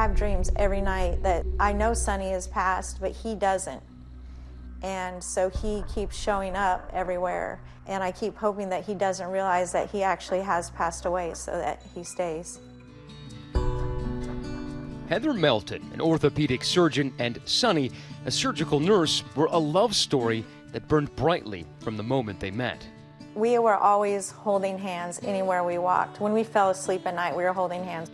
have dreams every night that I know Sonny is passed, but he doesn't. And so he keeps showing up everywhere, and I keep hoping that he doesn't realize that he actually has passed away so that he stays. Heather Melton, an orthopedic surgeon, and Sonny, a surgical nurse, were a love story that burned brightly from the moment they met. We were always holding hands anywhere we walked. When we fell asleep at night, we were holding hands.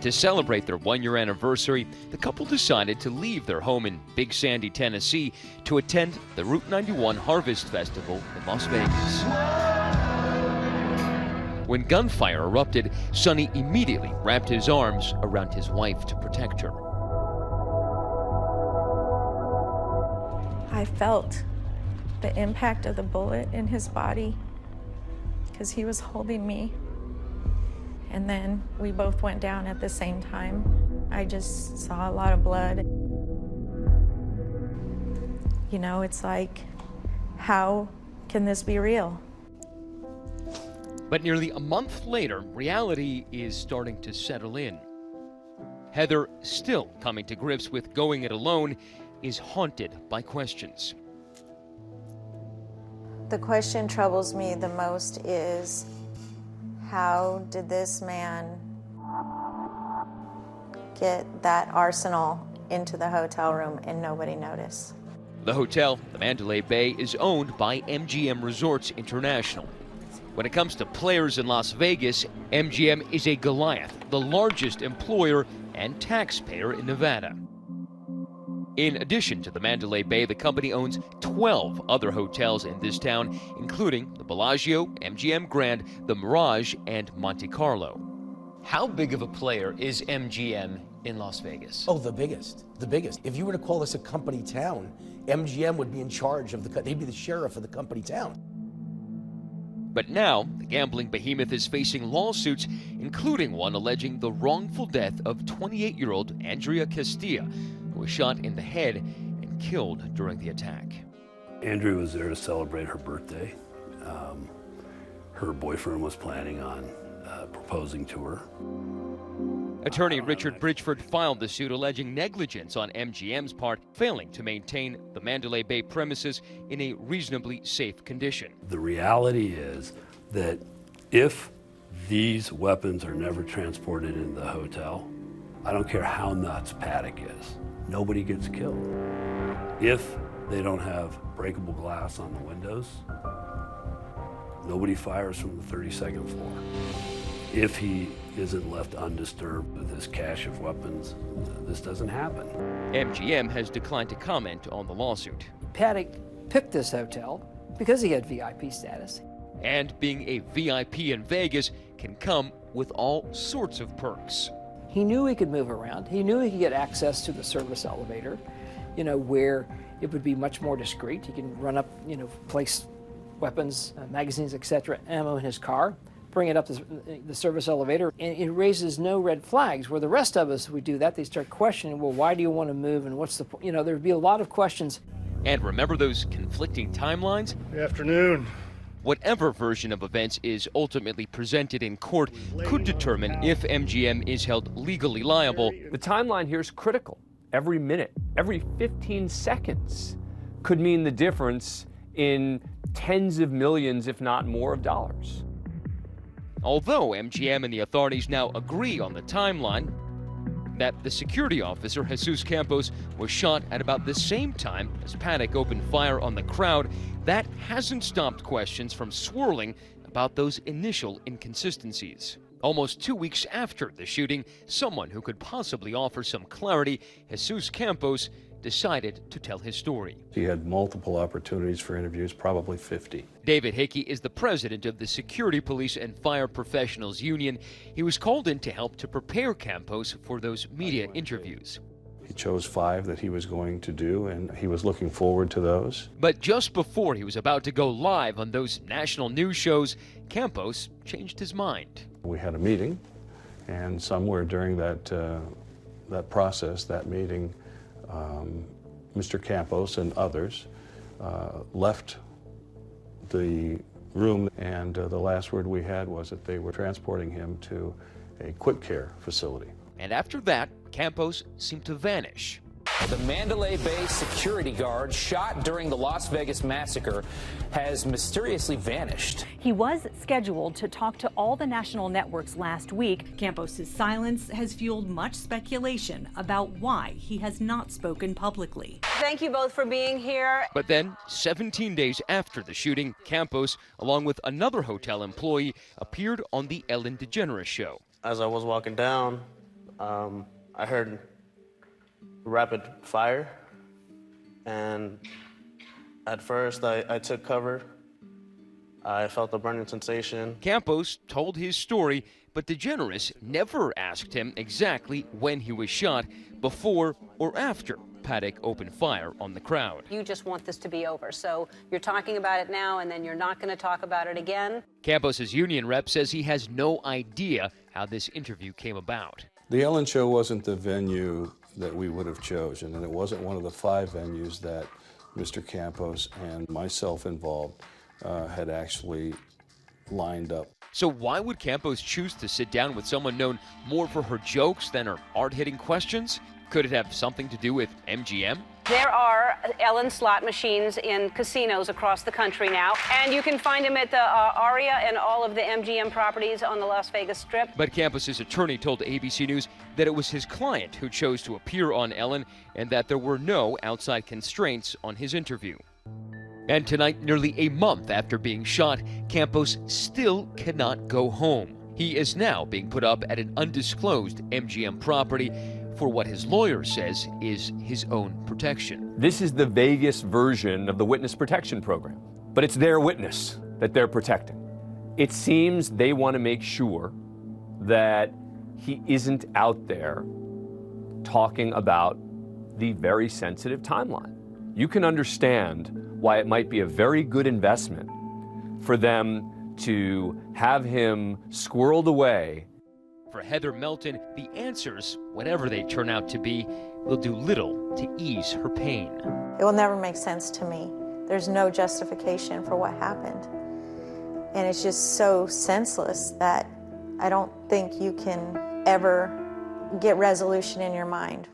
To celebrate their one-year anniversary, the couple decided to leave their home in Big Sandy, Tennessee, to attend the Route 91 Harvest Festival in Las Vegas. When gunfire erupted, Sonny immediately wrapped his arms around his wife to protect her. I felt the impact of the bullet in his body because he was holding me. And then we both went down at the same time. I just saw a lot of blood. You know, it's like, how can this be real? But nearly a month later, reality is starting to settle in. Heather, still coming to grips with going it alone, is haunted by questions. The question troubles me the most is, how did this man get that arsenal into the hotel room and nobody noticed? The hotel, the Mandalay Bay, is owned by MGM Resorts International. When it comes to players in Las Vegas, MGM is a Goliath, the largest employer and taxpayer in Nevada. In addition to the Mandalay Bay, the company owns 12 other hotels in this town, including the Bellagio, MGM Grand, the Mirage, and Monte Carlo. How big of a player is MGM in Las Vegas? Oh, the biggest, the biggest. If you were to call this a company town, MGM would be in charge of they'd be the sheriff of the company town. But now, the gambling behemoth is facing lawsuits, including one alleging the wrongful death of 28-year-old Andrea Castilla, who was shot in the head and killed during the attack. Andrea was there to celebrate her birthday. Her boyfriend was planning on proposing to her. Attorney Richard Bridgeford filed the suit alleging negligence on MGM's part, failing to maintain the Mandalay Bay premises in a reasonably safe condition. The reality is that if these weapons are never transported into the hotel, I don't care how nuts Paddock is, nobody gets killed. If they don't have breakable glass on the windows, nobody fires from the 32nd floor. If he isn't left undisturbed with his cache of weapons, this doesn't happen. MGM has declined to comment on the lawsuit. Paddock picked this hotel because he had VIP status. And being a VIP in Vegas can come with all sorts of perks. He knew he could move around. He knew he could get access to the service elevator, you know, where it would be much more discreet. He can run up, you know, place weapons, magazines, etc., ammo in his car, bring it up the service elevator, and it raises no red flags. Where the rest of us, we do that, they start questioning, well, why do you want to move, and what's the point? You know, there'd be a lot of questions. And remember those conflicting timelines? Good afternoon. Whatever version of events is ultimately presented in court could determine if MGM is held legally liable. The timeline here is critical. Every minute, every 15 seconds could mean the difference in tens of millions, if not more, of dollars. Although MGM and the authorities now agree on the timeline, that the security officer, Jesus Campos, was shot at about the same time as Paddock opened fire on the crowd, that hasn't stopped questions from swirling about those initial inconsistencies. Almost 2 weeks after the shooting, someone who could possibly offer some clarity, Jesus Campos, decided to tell his story. He had multiple opportunities for interviews, probably 50. David Hickey is the president of the Security Police and Fire Professionals Union. He was called in to help to prepare Campos for those media interviews. He chose 5 that he was going to do, and he was looking forward to those. But just before he was about to go live on those national news shows, Campos changed his mind. We had a meeting, and somewhere during that process, that meeting, Mr. Campos and others left the room, and the last word we had was that they were transporting him to a quick care facility And after that, Campos seemed to vanish. The Mandalay Bay security guard shot during the Las Vegas massacre has mysteriously vanished. He was scheduled to talk to all the national networks last week. Campos' silence has fueled much speculation about why he has not spoken publicly. Thank you both for being here. But then, 17 days after the shooting, Campos, along with another hotel employee, appeared on the Ellen DeGeneres Show. As I was walking down, I heard rapid fire, and at first I took cover. I felt a burning sensation. Campos told his story, but DeGeneres never asked him exactly when he was shot, before or after Paddock opened fire on the crowd. You just want this to be over, so you're talking about it now and then you're not going to talk about it again. Campos' union rep says he has no idea how this interview came about. The Ellen Show wasn't the venue that we would have chosen, and it wasn't one of the 5 venues that Mr. Campos and myself involved had actually lined up. So why would Campos choose to sit down with someone known more for her jokes than her hard-hitting questions? Could it have something to do with MGM? There are Ellen slot machines in casinos across the country now, and you can find them at the Aria and all of the MGM properties on the Las Vegas Strip. But Campos' attorney told ABC News that it was his client who chose to appear on Ellen and that there were no outside constraints on his interview. And tonight, nearly a month after being shot, Campos still cannot go home. He is now being put up at an undisclosed MGM property for what his lawyer says is his own protection. This is the Vegas version of the witness protection program, but it's their witness that they're protecting. It seems they want to make sure that he isn't out there talking about the very sensitive timeline. You can understand why it might be a very good investment for them to have him squirreled away. For Heather Melton, the answers, whatever they turn out to be, will do little to ease her pain. It will never make sense to me. There's no justification for what happened. And it's just so senseless that I don't think you can ever get resolution in your mind.